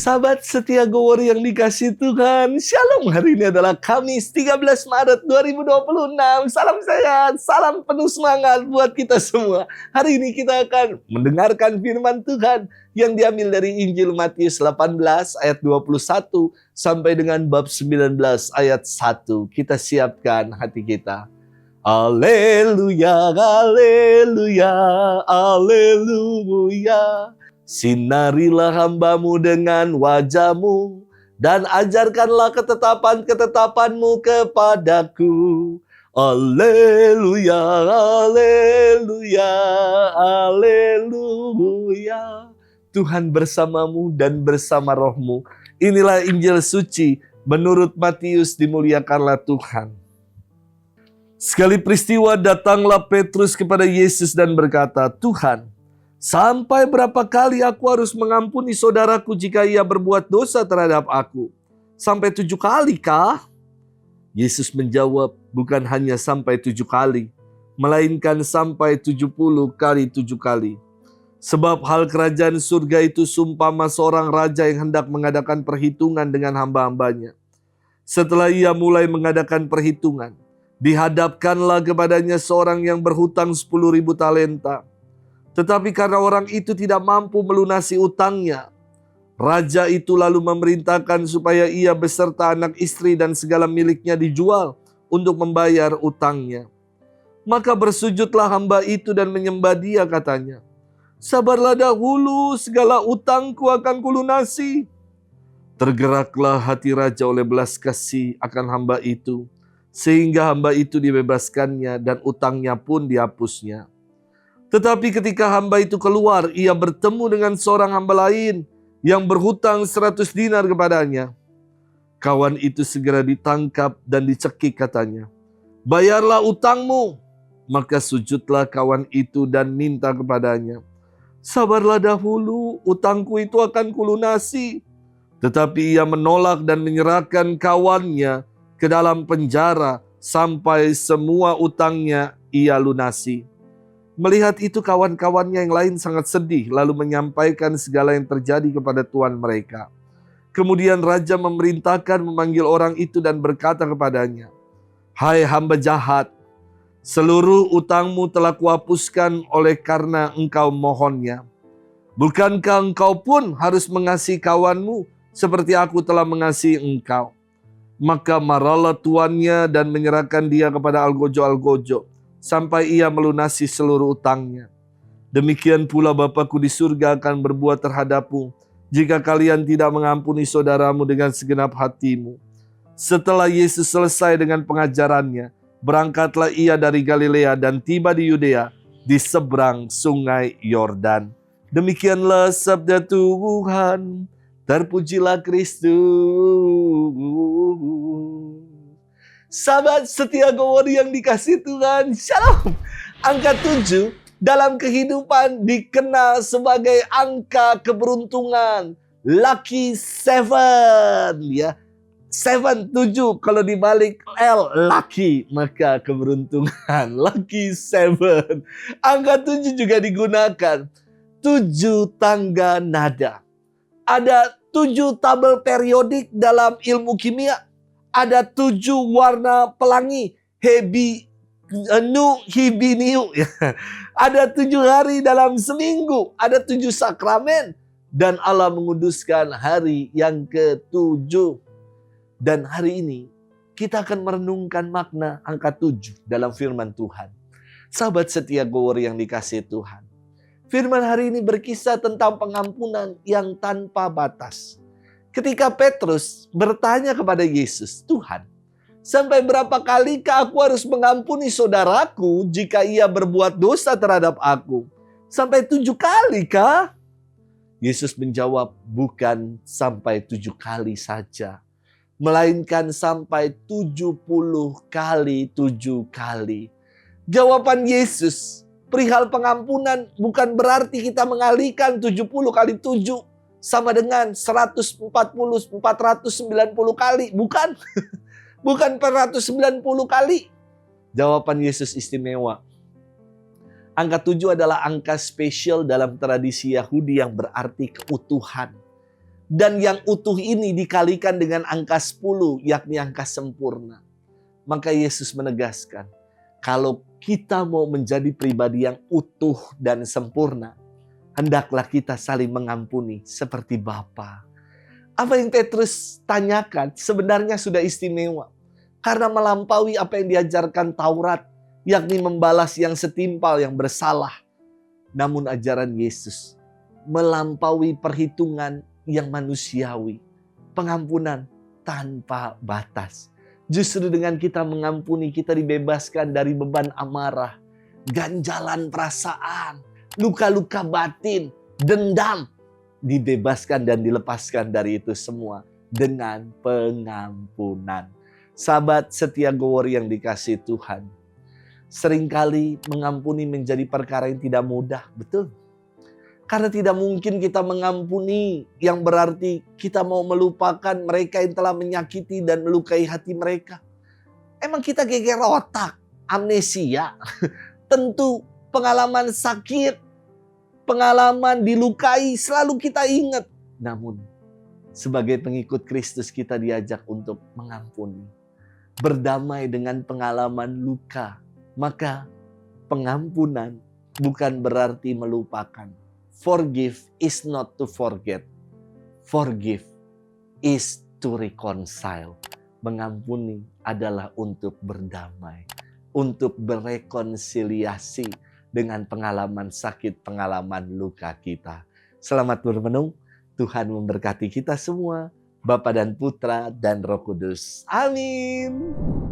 Sahabat setia Gowori yang dikasih Tuhan, Shalom. Hari ini adalah Kamis 13 Maret 2026. Salam sehat, salam penuh semangat buat kita semua. Hari ini kita akan mendengarkan firman Tuhan yang diambil dari Injil Matius 18 ayat 21 sampai dengan bab 19 ayat 1. Kita siapkan hati kita. Haleluya, haleluya, haleluya. Sinarilah hamba-Mu dengan wajah-Mu, dan ajarkanlah ketetapan-ketetapan-Mu kepadaku. Haleluya, haleluya, haleluya. Tuhan bersama-Mu dan bersama roh-Mu. Inilah Injil suci menurut Matius, dimuliakanlah Tuhan. Sekali peristiwa datanglah Petrus kepada Yesus dan berkata, Tuhan, sampai berapa kali aku harus mengampuni saudaraku jika ia berbuat dosa terhadap aku? Sampai 7 kali kah? Yesus menjawab, bukan hanya sampai 7 kali, melainkan sampai 70 kali 7 kali. Sebab hal kerajaan surga itu seumpama seorang raja yang hendak mengadakan perhitungan dengan hamba-hambanya. Setelah ia mulai mengadakan perhitungan, dihadapkanlah kepadanya seorang yang berhutang 10.000 talenta. Tetapi karena orang itu tidak mampu melunasi utangnya, raja itu lalu memerintahkan supaya ia beserta anak istri dan segala miliknya dijual untuk membayar utangnya. Maka bersujudlah hamba itu dan menyembah dia, katanya, sabarlah dahulu, segala utangku akan kulunasi. Tergeraklah hati raja oleh belas kasih akan hamba itu, sehingga hamba itu dibebaskannya dan utangnya pun dihapusnya. Tetapi ketika hamba itu keluar, ia bertemu dengan seorang hamba lain yang berhutang 100 dinar kepadanya. Kawan itu segera ditangkap dan dicekik, katanya, bayarlah utangmu. Maka sujudlah kawan itu dan minta kepadanya, sabarlah dahulu, utangku itu akan kulunasi. Tetapi ia menolak dan menyerahkan kawannya ke dalam penjara sampai semua utangnya ia lunasi. Melihat itu kawan-kawannya yang lain sangat sedih, lalu menyampaikan segala yang terjadi kepada tuan mereka. Kemudian raja memerintahkan memanggil orang itu dan berkata kepadanya, hai hamba jahat, seluruh utangmu telah kuhapuskan oleh karena engkau mohonnya. Bukankah engkau pun harus mengasihi kawanmu seperti aku telah mengasihi engkau? Maka marahlah tuannya dan menyerahkan dia kepada algojo-algojo, sampai ia melunasi seluruh utangnya. Demikian pula Bapakku di surga akan berbuat terhadapmu, jika kalian tidak mengampuni saudaramu dengan segenap hatimu. Setelah Yesus selesai dengan pengajarannya, berangkatlah ia dari Galilea dan tiba di Yudea, di seberang sungai Yordan. Demikianlah sabda Tuhan, terpujilah Kristus. Sahabat setia Gowori yang dikasih Tuhan, Shalom. Angka 7 dalam kehidupan dikenal sebagai angka keberuntungan. Lucky 7, ya. 7, 7, kalau dibalik L, lucky, maka keberuntungan. Lucky 7. Angka 7 juga digunakan. 7 tangga nada. Ada 7 tabel periodik dalam ilmu kimia. Ada 7 warna pelangi, Hebi, Nu, Hibi, Niu. Ada 7 hari dalam seminggu, ada 7 sakramen. Dan Allah menguduskan hari yang ke-7. Dan hari ini kita akan merenungkan makna angka 7 dalam firman Tuhan. Sahabat setia Gowori yang dikasihi Tuhan, firman hari ini berkisah tentang pengampunan yang tanpa batas. Ketika Petrus bertanya kepada Yesus, Tuhan, sampai berapa kalikah aku harus mengampuni saudaraku jika ia berbuat dosa terhadap aku? Sampai 7 kalikah? Yesus menjawab, bukan sampai 7 kali saja, melainkan sampai 70 kali 7 kali. Jawaban Yesus perihal pengampunan bukan berarti kita mengalihkan 70 kali 7 sama dengan 140, 490 kali. Bukan. Bukan 490 kali. Jawaban Yesus istimewa. Angka 7 adalah angka spesial dalam tradisi Yahudi yang berarti keutuhan. Dan yang utuh ini dikalikan dengan angka 10, yakni angka sempurna. Maka Yesus menegaskan, kalau kita mau menjadi pribadi yang utuh dan sempurna, hendaklah kita saling mengampuni seperti Bapa. Apa yang Petrus tanyakan sebenarnya sudah istimewa. Karena melampaui apa yang diajarkan Taurat, yakni membalas yang setimpal, yang bersalah. Namun ajaran Yesus melampaui perhitungan yang manusiawi. Pengampunan tanpa batas. Justru dengan kita mengampuni, kita dibebaskan dari beban amarah, ganjalan perasaan, luka-luka batin, dendam. Dibebaskan dan dilepaskan dari itu semua dengan pengampunan. Sahabat setia Gowori yang dikasihi Tuhan, seringkali mengampuni menjadi perkara yang tidak mudah, betul? Karena tidak mungkin kita mengampuni yang berarti kita mau melupakan mereka yang telah menyakiti dan melukai hati mereka. Emang kita geger otak, amnesia. Tentu pengalaman sakit, pengalaman dilukai selalu kita ingat. Namun sebagai pengikut Kristus kita diajak untuk mengampuni. Berdamai dengan pengalaman luka. Maka pengampunan bukan berarti melupakan. Forgive is not to forget. Forgive is to reconcile. Mengampuni adalah untuk berdamai. Untuk berrekonsiliasi dengan pengalaman sakit, pengalaman luka kita. Selamat bermenung. Tuhan memberkati kita semua. Bapa dan Putra dan Roh Kudus. Amin.